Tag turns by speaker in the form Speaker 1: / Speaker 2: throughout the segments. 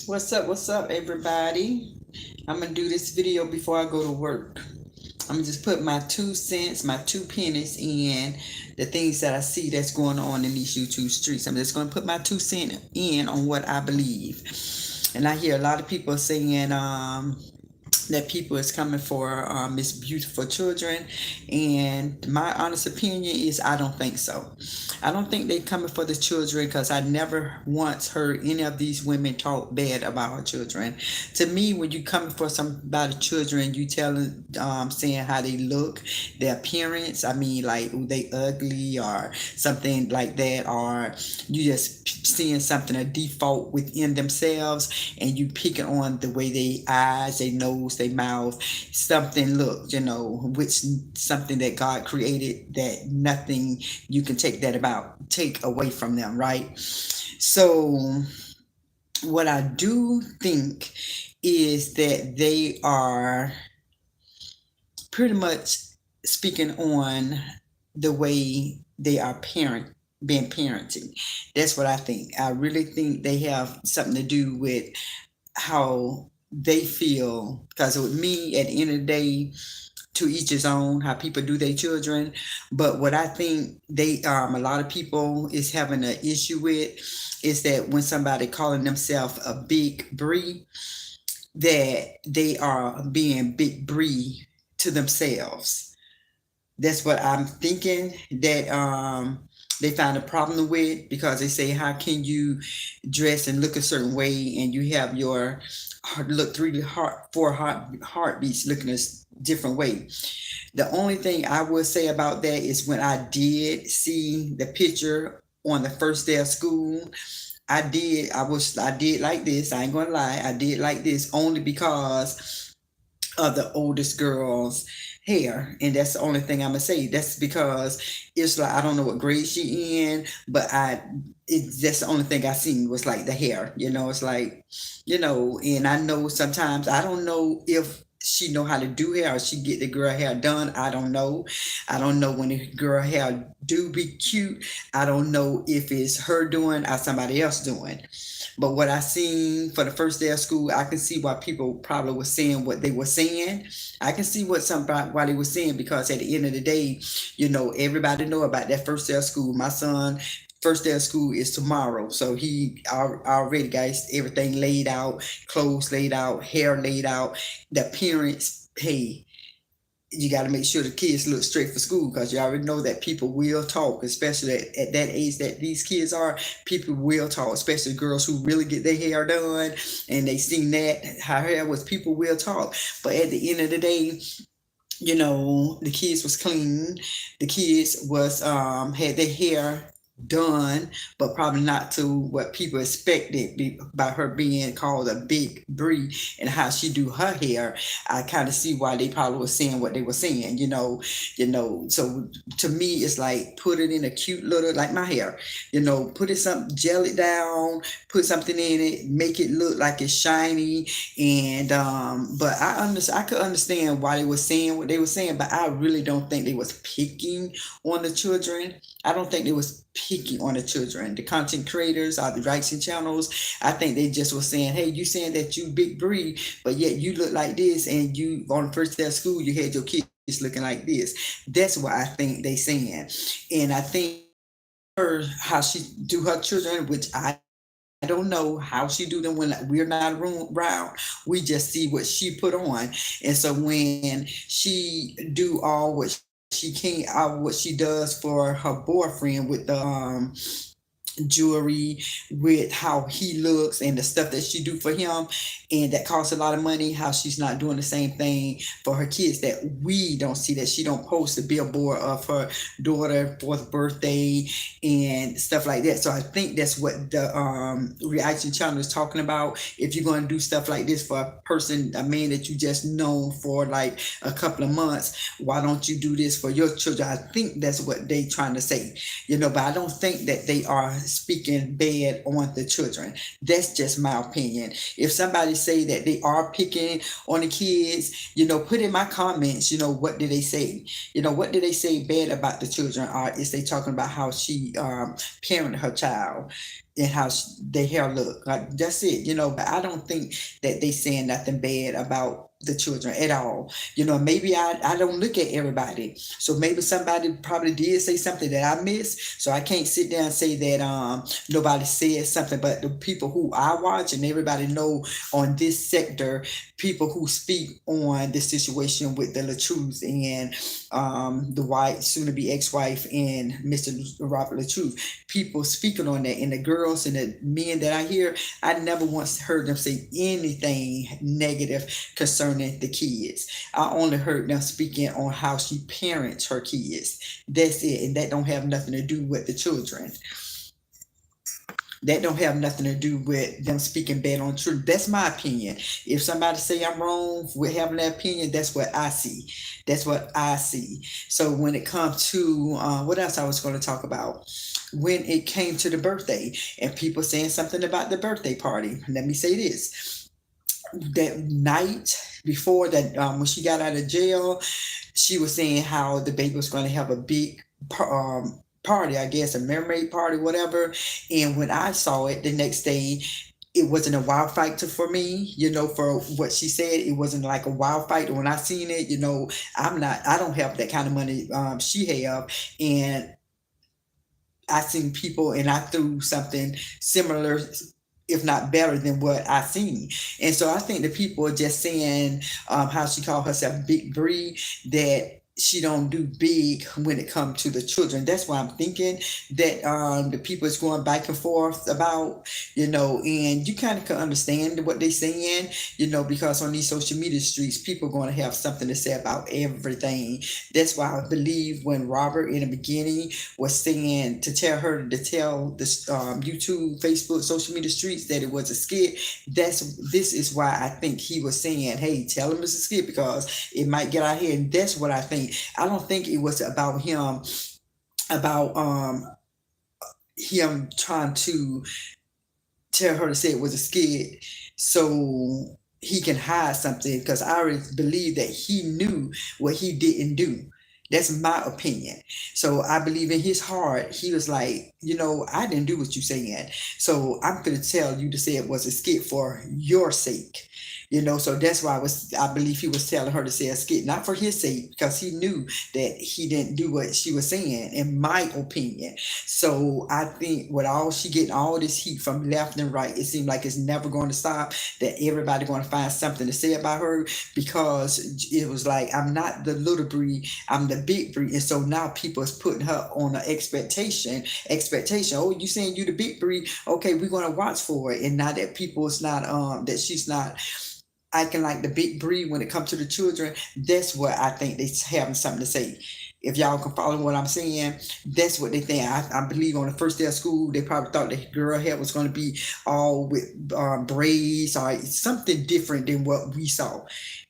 Speaker 1: What's up, everybody? I'm gonna do this video before I go to work. I'm gonna just put my 2 cents, my 2 pennies in the things that I see that's going on in these YouTube streets. I'm just gonna put my 2 cents in on what I believe. And I hear a lot of people saying, that people is coming for Miss Beautiful Children, and my honest opinion is I don't think so. I don't think they coming for the children because I never once heard any of these women talk bad about her children. To me, when you coming for somebody children, you telling saying how they look, their appearance. I mean, like they ugly or something like that, or you just seeing something a default within themselves, and you picking on the way they eyes, they nose, they mouth, something look, which something that God created that nothing you can take away from them, right? So what I do think is that they are pretty much speaking on the way they are being parenting. That's what I think. I really think they have something to do with how they feel, because with me, at the end of the day, to each his own, how people do their children. But what I think they a lot of people is having an issue with is that when somebody calling themselves a big Bree, that they are being big Bree to themselves. That's what I'm thinking that they find a problem with, because they say, how can you dress and look a certain way and you have your look four heartbeats looking a different way? The only thing I would say about that is when I did see the picture on the first day of school, I did like this. I ain't gonna lie, I did like this only because of the oldest girl's hair, and that's the only thing I'm gonna say. That's because it's like I don't know what grade she in, but that's the only thing I seen was like the hair. It's like, and I know sometimes I don't know if she know how to do hair or she get the girl hair done. I don't know. I don't know when the girl hair do be cute. I don't know if it's her doing or somebody else doing. But what I seen for the first day of school, I can see why people probably were saying what they were saying. I can see why they were saying, because at the end of the day, everybody know about that first day of school. My son first day of school is tomorrow, so he already got everything laid out, clothes laid out, hair laid out, the appearance. Hey, you got to make sure the kids look straight for school, because you already know that people will talk, especially at that age that these kids are. People will talk, especially girls who really get their hair done and they seen that how hair was. People will talk, but at the end of the day, the kids was clean. The kids was had their hair done, but probably not to what people expected by her being called a big Brie and how she do her hair. I kind of see why they probably were saying what they were saying. So to me, it's like put it in a cute little, like my hair. Put it something, gel it down, put something in it, make it look like it's shiny. And but I could understand why they were saying what they were saying, but I really don't think they was picking on the children. I don't think they was picking on the children. The content creators or the reaction channels, I think they just were saying, hey, you saying that you big Bree, but yet you look like this, and you on the first day of school you had your kids looking like this. That's what I think they saying. And I think her how she do her children, which I don't know how she do them when we're not around. We just see what she put on, and so when she do all what what she does for her boyfriend with the jewelry, with how he looks and the stuff that she do for him, and that costs a lot of money, how she's not doing the same thing for her kids, that we don't see, that she don't post the billboard of her daughter 4th birthday and stuff like that. So I think that's what the reaction channel is talking about. If you're going to do stuff like this for a man that you just known for like a couple of months, why don't you do this for your children? I think that's what they trying to say, but I don't think that they are speaking bad on the children. That's just my opinion. If somebody say that they are picking on the kids, put in my comments, what did they say? What did they say bad about the children? Or is they talking about how she parented her child? and how their hair look. Like that's it, But I don't think that they saying nothing bad about the children at all. Maybe I don't look at everybody. So maybe somebody probably did say something that I missed. So I can't sit there and say that nobody said something, but the people who I watch and everybody know on this sector, people who speak on the situation with the Latrus and the white soon to be ex-wife and Mr. Robert Latruth, people speaking on that, and the girls and the men that I hear, I never once heard them say anything negative concerning the kids. I only heard them speaking on how she parents her kids. That's it, and that don't have nothing to do with the children. That don't have nothing to do with them speaking bad on truth. That's my opinion. If somebody say I'm wrong with having that opinion, that's what I see. That's what I see. So when it comes to what else I was going to talk about, when it came to the birthday and people saying something about the birthday party, let me say this: that night before that, when she got out of jail, she was saying how the baby was going to have a big party, I guess, a mermaid party, whatever. And when I saw it the next day, it wasn't a wild fight for me, for what she said. It wasn't like a wild fight. When I seen it, I don't have that kind of money she have. And I seen people and I threw something similar, if not better than what I seen. And so I think the people are just saying how she called herself Big Bree, that she don't do big when it comes to the children. That's why I'm thinking that the people is going back and forth about, and you kind of can understand what they're saying, because on these social media streets, people are going to have something to say about everything. That's why I believe when Robert in the beginning was saying to tell her to tell the YouTube, Facebook, social media streets that it was a skit, this is why I think he was saying, hey, tell him it's a skit because it might get out here. And that's what I think. I don't think it was about him trying to tell her to say it was a skit so he can hide something, because I already believe that he knew what he didn't do. That's my opinion. So I believe in his heart, he was like, I didn't do what you saying. So I'm going to tell you to say it was a skit for your sake. So that's why I believe he was telling her to say a skit, not for his sake, because he knew that he didn't do what she was saying, in my opinion. So I think with all she getting all this heat from left and right, it seemed like it's never going to stop, that everybody going to find something to say about her, because it was like, I'm not the little Bree, I'm the big Bree. And so now people is putting her on an expectation. Oh, you saying you the big Bree? Okay, we're going to watch for it. And now that people is not, that she's not acting like the big Bree when it comes to the children, that's what I think they having something to say. If y'all can follow what I'm saying, that's what they think. I believe on the first day of school, they probably thought the girl hair was going to be all with braids or something different than what we saw.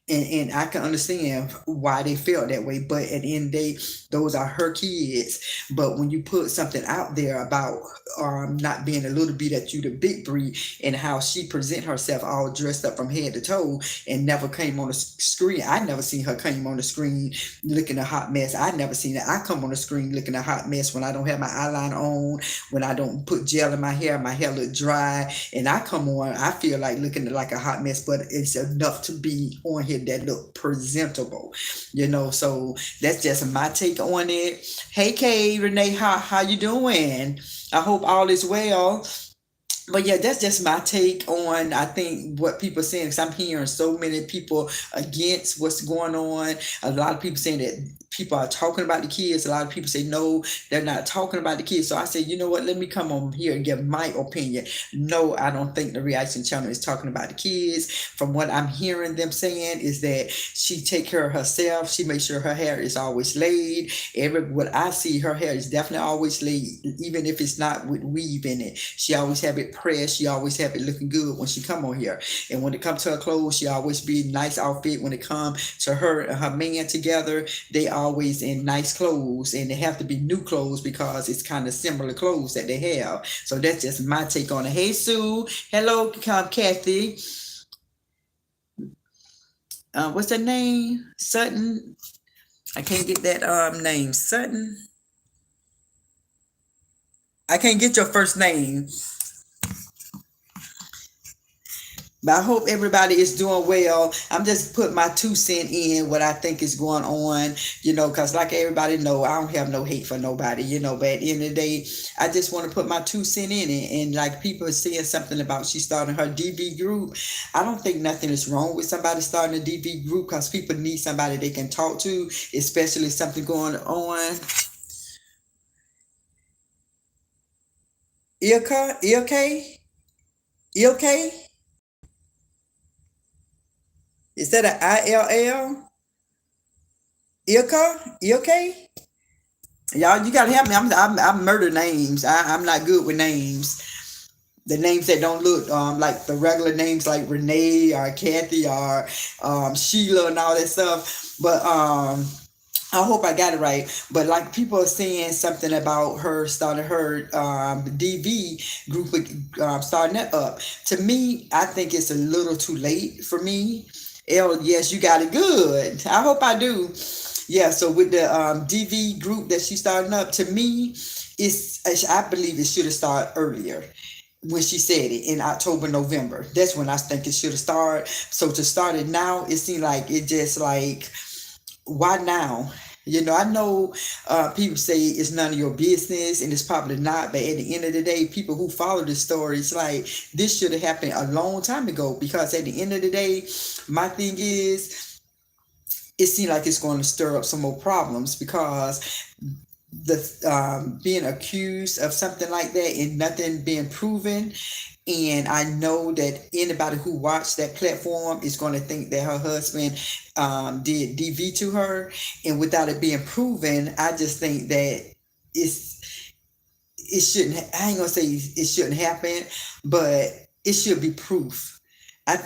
Speaker 1: And I can understand why they felt that way. But at the end of the day, those are her kids. But when you put something out there about not being a little bit that you the big Bree, and how she present herself all dressed up from head to toe and never came on the screen. I never seen her come on the screen looking a hot mess. I never seen it. I come on the screen looking a hot mess when I don't have my eyeliner on, when I don't put gel in my hair look dry, and I come on, I feel like looking like a hot mess, but it's enough to be on here that look presentable, so that's just my take on it. Hey Kay, Renee, how you doing? I hope all is well. But yeah, that's just my take on, I think, what people are saying, because I'm hearing so many people against what's going on. A lot of people saying that people are talking about the kids. A lot of people say no, they're not talking about the kids. So I say, you know what, let me come on here and give my opinion. No, I don't think the reaction channel is talking about the kids. From what I'm hearing them saying is that she take care of herself. She makes sure her hair is always laid. What I see, her hair is definitely always laid, even if it's not with weave in it. She always have it pressed. She always have it looking good when she come on here. And when it comes to her clothes, she always be nice outfit. When it comes to her and her man together, they always in nice clothes, and they have to be new clothes because it's kind of similar clothes that they have. So that's just my take on it. Hey Sue, hello, Kathy. What's her name? Sutton. I can't get that name. Sutton. I can't get your first name. But I hope everybody is doing well. I'm just putting my 2 cent in what I think is going on, because like everybody know, I don't have no hate for nobody, but at the end of the day, I just want to put my 2 cent in it. And like people are saying something about she starting her DV group. I don't think nothing is wrong with somebody starting a DV group because people need somebody they can talk to, especially something going on. Ilka, Ilk, Ilk? Is that an ILL? Ilka? Ilk? Y'all, you gotta help me. I'm murder names. I'm not good with names. The names that don't look like the regular names like Renee or Kathy or Sheila and all that stuff. But I hope I got it right. But like people are saying something about her starting her DV group, starting that up. To me, I think it's a little too late for me. L, yes, you got it good. I hope I do. Yeah, so with the DV group that she's starting up, to me, I believe it should have started earlier when she said it in October, November. That's when I think it should have started. So to start it now, it seemed like it just like, why now? I know people say it's none of your business, and it's probably not. But at the end of the day, people who follow this story, it's like this should have happened a long time ago. Because at the end of the day, my thing is, it seems like it's going to stir up some more problems because the being accused of something like that and nothing being proven. And I know that anybody who watched that platform is going to think that her husband did DV to her, and without it being proven, I just think that it's it shouldn't. I ain't gonna say it shouldn't happen, but it should be proof. I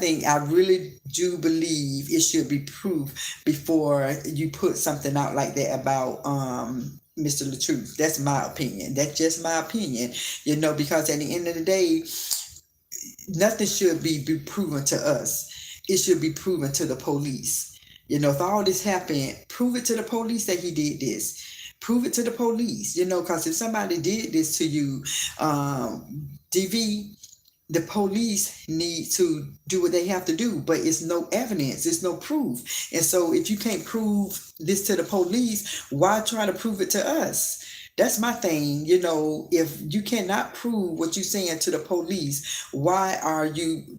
Speaker 1: really do believe it should be proof before you put something out like that about Mr. Latruth. That's my opinion. That's just my opinion, because at the end of the day, nothing should be proven to us. It should be proven to the police. If all this happened, prove it to the police that he did this. Prove it to the police, because if somebody did this to you, DV, the police need to do what they have to do, but it's no evidence, it's no proof. And so if you can't prove this to the police, why try to prove it to us? That's my thing. If you cannot prove what you're saying to the police, why are you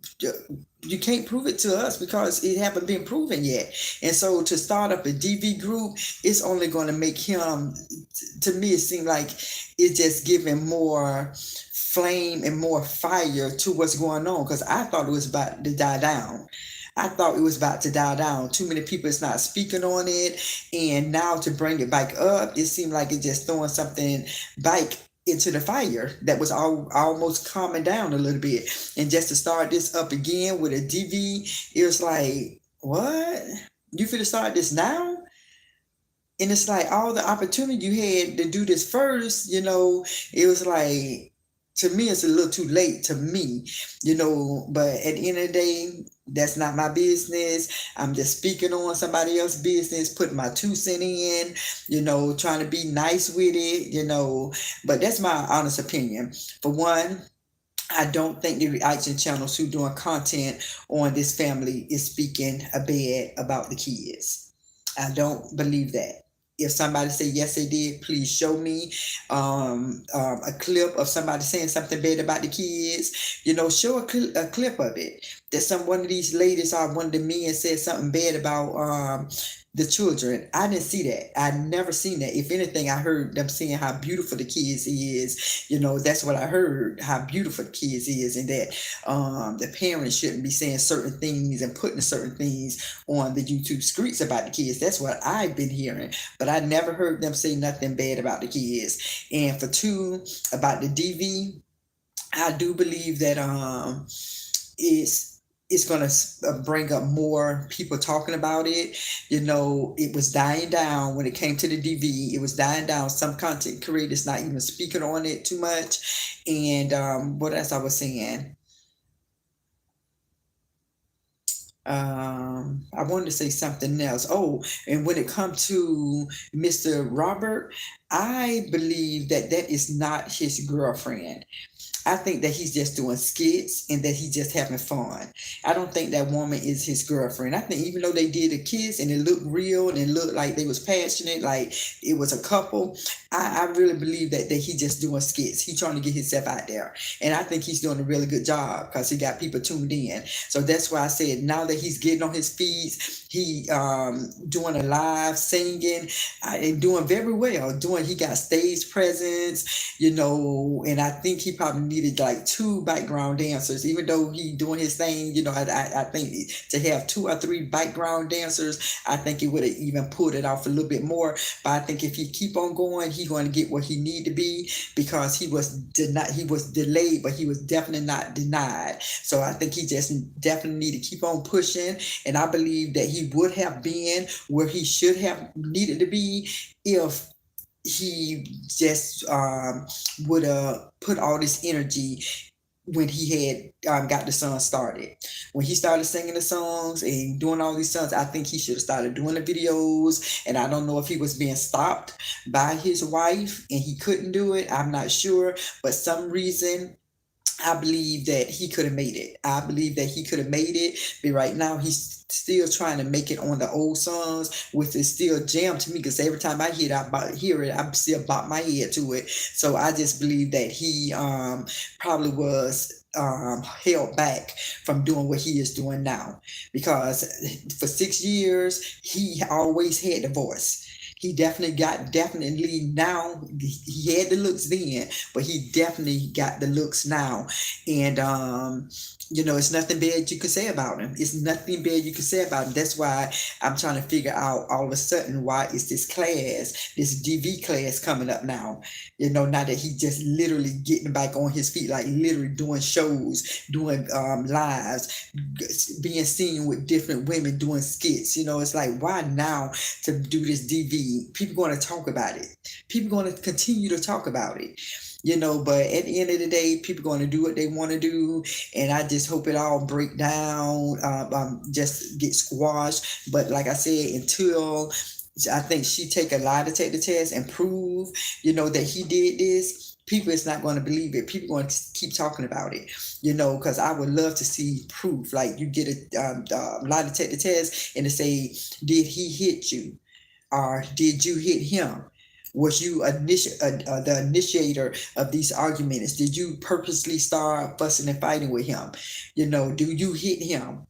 Speaker 1: can't prove it to us because it haven't been proven yet. And so to start up a DV group, it's only going to make him, to me, it seemed like it's just giving more flame and more fire to what's going on, because I thought it was about to die down. I thought it was about to die down. Too many people is not speaking on it. And now to bring it back up, it seemed like it's just throwing something back into the fire that was almost calming down a little bit. And just to start this up again with a DV, it was like, what? You finna start this now? And it's like all the opportunity you had to do this first, it was like, to me, it's a little too late to me, but at the end of the day, that's not my business. I'm just speaking on somebody else's business, putting my 2 cent in, trying to be nice with it, but that's my honest opinion. For one, I don't think the reaction channels who doing content on this family is speaking a bad about the kids. I don't believe that. If somebody say yes they did, please show me a clip of somebody saying something bad about the kids. Show a clip of it that one of these ladies or one of the men said something bad about the children. I didn't see that. I never seen that. If anything, I heard them saying how beautiful the kids is. That's what I heard, how beautiful the kids is, and that the parents shouldn't be saying certain things and putting certain things on the YouTube streets about the kids. That's what I've been hearing, but I never heard them say nothing bad about the kids. And for two, about the DV, I do believe that it's going to bring up more people talking about it. It was dying down when it came to the DV. It was dying down. Some content creators not even speaking on it too much. And what else I was saying? I wanted to say something else. Oh, and when it comes to Mr. Robert, I believe that that is not his girlfriend. I think that he's just doing skits and that he's just having fun. I don't think that woman is his girlfriend. I think even though they did a kiss and it looked real and it looked like they was passionate, like it was a couple, I really believe that he just doing skits. He's trying to get himself out there. And I think he's doing a really good job because he got people tuned in. So that's why I said now that he's getting on his feet, he doing a live singing and doing very well. He got stage presence, and I think he probably needed like two background dancers, even though he doing his thing. I think to have two or three background dancers, I think it would have even pulled it off a little bit more. But I think if he keep on going, he going to get where he need to be, because he was delayed, but he was definitely not denied. So I think he just definitely need to keep on pushing, and I believe that he would have been where he should have needed to be if he just would have put all this energy when he had got the song started. When he started singing the songs and doing all these songs, I think he should have started doing the videos. And I don't know if he was being stopped by his wife and he couldn't do it. I'm not sure. But some reason, I believe that he could have made it. I believe that he could have made it. But right now, he's still trying to make it on the old songs, which is still jam to me, because every time I hear it, I still bop my head to it. So I just believe that he probably was held back from doing what he is doing now, because for 6 years he always had the voice. He definitely now, he had the looks then, but he definitely got the looks now. And it's nothing bad you can say about him. It's nothing bad you can say about him. That's why I'm trying to figure out all of a sudden why is this DV class coming up now. Now that he just literally getting back on his feet, like literally doing shows, doing lives, being seen with different women, doing skits. It's like, why now to do this DV? People going to talk about it. People going to continue to talk about it. But at the end of the day, people going to do what they want to do, and I just hope it all break down, just get squashed. But like I said, until I think she take a lie to take the test and prove, that he did this, people is not going to believe it. People going to keep talking about it, because I would love to see proof. Like, you get a lie to take the test and to say, did he hit you, or did you hit him? Was you the initiator of these arguments? Did you purposely start fussing and fighting with him? Do you hit him?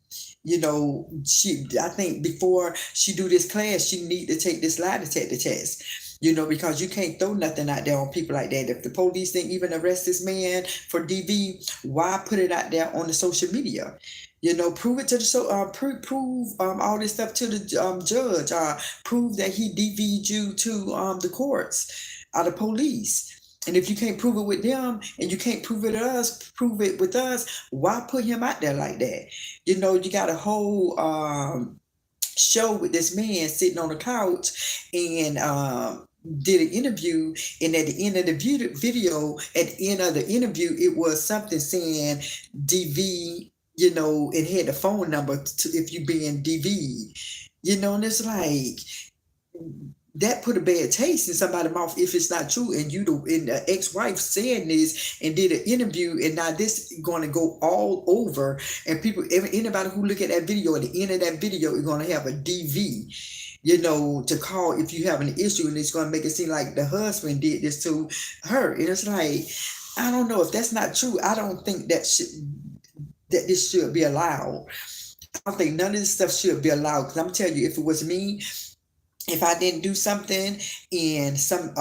Speaker 1: I think before she do this class, she need to take this lie detector test. Because you can't throw nothing out there on people like that. If the police didn't even arrest this man for DV, why put it out there on the social media? Prove it to the prove all this stuff to the judge. Prove that he DV'd you to the courts, the police. And if you can't prove it with them, and you can't prove it with us, why put him out there like that? You got a whole show with this man sitting on the couch and did an interview, and at the end of the video, at the end of the interview, it was something saying DV, and had the phone number to if you being DV, and it's like, that put a bad taste in somebody's mouth if it's not true. And the ex-wife saying this and did an interview, and now this is going to go all over, and anybody who look at that video, at the end of that video is going to have a DV, to call if you have an issue, and it's going to make it seem like the husband did this to her. And it's like, I don't know if that's not true. I don't think that this should be allowed. I don't think none of this stuff should be allowed, because I'm telling you, if it was me, if I didn't do something and some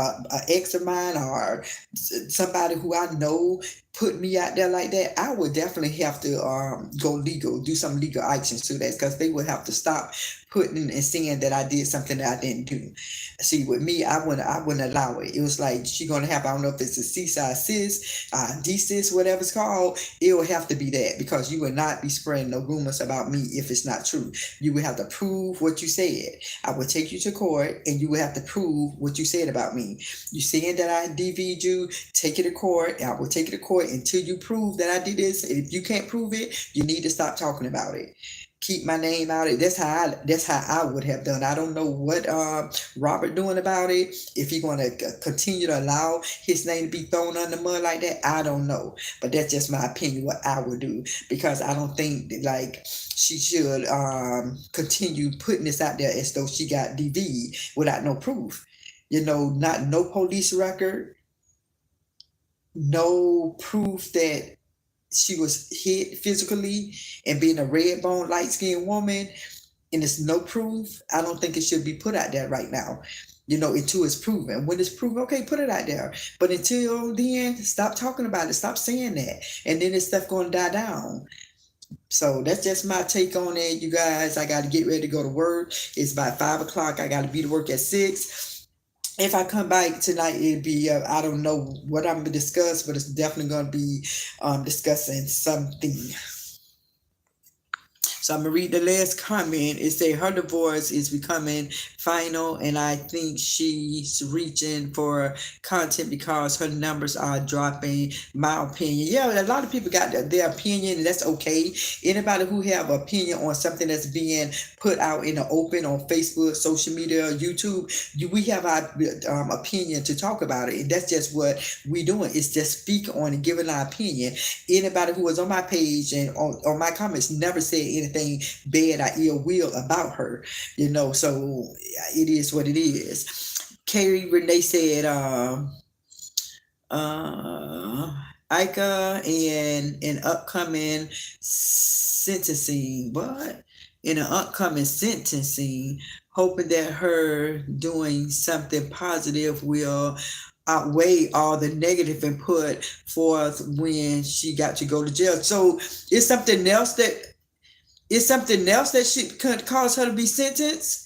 Speaker 1: ex of mine or somebody who I know put me out there like that, I would definitely have to go legal, do some legal actions to that, because they would have to stop putting and saying that I did something that I didn't do. See, with me, I wouldn't allow it. It was like, she gonna have, I don't know if it's a C-side cis, D-cis, whatever it's called. It would have to be that, because you would not be spreading no rumors about me if it's not true. You would have to prove what you said. I would take you to court, and you would have to prove what you said about me. You saying that I DV'd you, take it to court, and I will take it to court until you prove that I did this. And if you can't prove it, you need to stop talking about it. keep my name out of it. That's how I would have done. I don't know what Robert doing about it. If he going to continue to allow his name to be thrown under the mud like that, I don't know. But that's just my opinion. What I would do, because I don't think that, like, she should continue putting this out there as though she got DV without no proof. Not no police record, no proof that she was hit physically, and being a red bone, light skinned woman, and it's no proof. I don't think it should be put out there right now. Until it's proven. When it's proven, okay, put it out there. But until then, stop talking about it. Stop saying that. And then this stuff going to die down. So that's just my take on it, you guys. I got to get ready to go to work. It's about 5 o'clock. I got to be to work at 6. If I come back tonight, it'll be, I don't know what I'm going to discuss, but it's definitely going to be discussing something. So I'm going to read the last comment. It says her divorce is becoming final, and I think she's reaching for content because her numbers are dropping. My opinion. Yeah, a lot of people got their opinion, and that's okay. Anybody who have an opinion on something that's being put out in the open on Facebook, social media, YouTube, we have our opinion to talk about it. And that's just what we doing. It's just speaking on and giving our opinion. Anybody who was on my page and on my comments never said anything bad or ill will about her, so it is what it is. Carrie Renee said Ika in upcoming sentencing, hoping that her doing something positive will outweigh all the negative input forth when she got to go to jail. So it's something else that could cause her to be sentenced.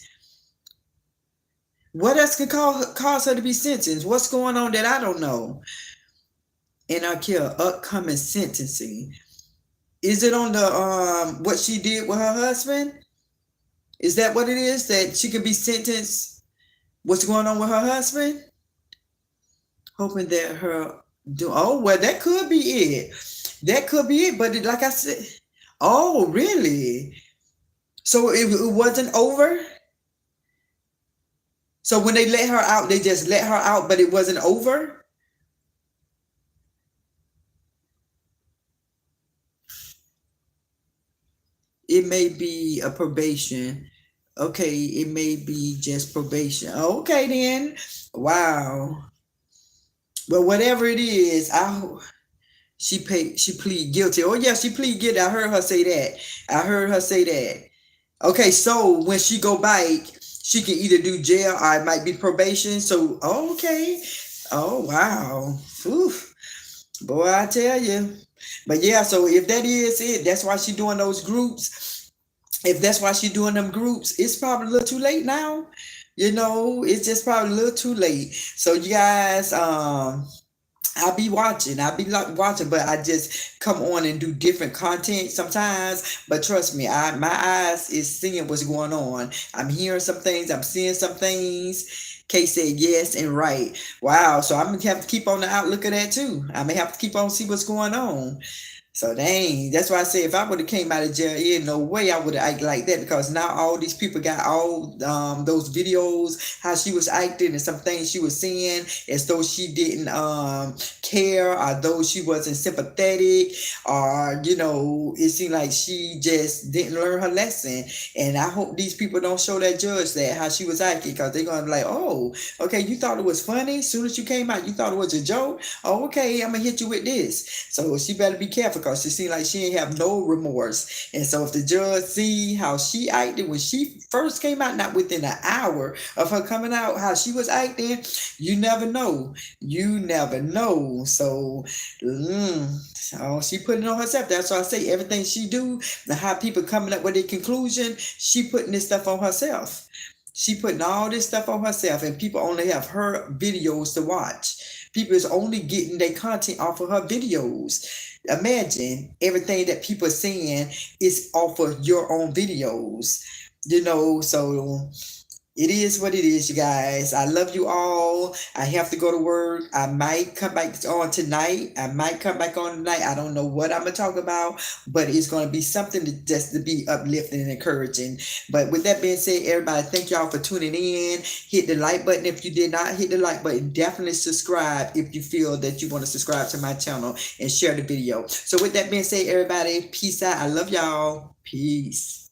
Speaker 1: What else could cause her to be sentenced? What's going on that I don't know? And I care upcoming sentencing. Is it on the what she did with her husband? Is that what it is, that she could be sentenced? What's going on with her husband? Hoping that her do. Oh, well, that could be it. That could be it. But like I said, oh, really? So it wasn't over? So when they let her out, they just let her out, but it wasn't over? It may be a probation. Okay, it may be just probation. Okay, then. Wow. But whatever it is, she plead guilty. Oh yeah, she plead guilty. I heard her say that. Okay, so when she go back, she can either do jail or it might be probation. So okay. Oh wow. Oof. Boy, I tell you. But yeah, so if that is it, that's why she doing those groups. If that's why she doing them groups, it's probably a little too late now. It's just probably a little too late. So you guys, I'll be watching, but I just come on and do different content sometimes. But trust me, my eyes is seeing what's going on. I'm hearing some things, I'm seeing some things. Kay said yes and right. Wow, so I'm gonna have to keep on the outlook of that too. I may have to keep on see what's going on. So dang, that's why I say if I would have came out of jail, no way I would have acted like that, because now all these people got all those videos, how she was acting and some things she was saying as though she didn't care, or though she wasn't sympathetic, or it seemed like she just didn't learn her lesson. And I hope these people don't show that judge that how she was acting, because they're gonna be like, oh, okay, you thought it was funny as soon as you came out, you thought it was a joke. Oh, okay, I'm gonna hit you with this. So she better be careful, because she seemed like she ain't have no remorse. And so if the judge see how she acted when she first came out, not within an hour of her coming out, how she was acting, you never know. So she put it on herself. That's why I say everything she do, and how people coming up with a conclusion, she putting this stuff on herself. She putting all this stuff on herself, and people only have her videos to watch. People is only getting their content off of her videos. Imagine everything that people are saying is off of your own videos. So It is what it is, you guys. I love you all. I have to go to work. I might come back on tonight. I might come back on tonight. I don't know what I'm gonna talk about, but it's gonna be something to just to be uplifting and encouraging. But with that being said, everybody, thank y'all for tuning in. Hit the like button if you did not hit the like button. Definitely subscribe if you feel that you want to subscribe to my channel and share the video. So with that being said, everybody, peace out. I love y'all. Peace.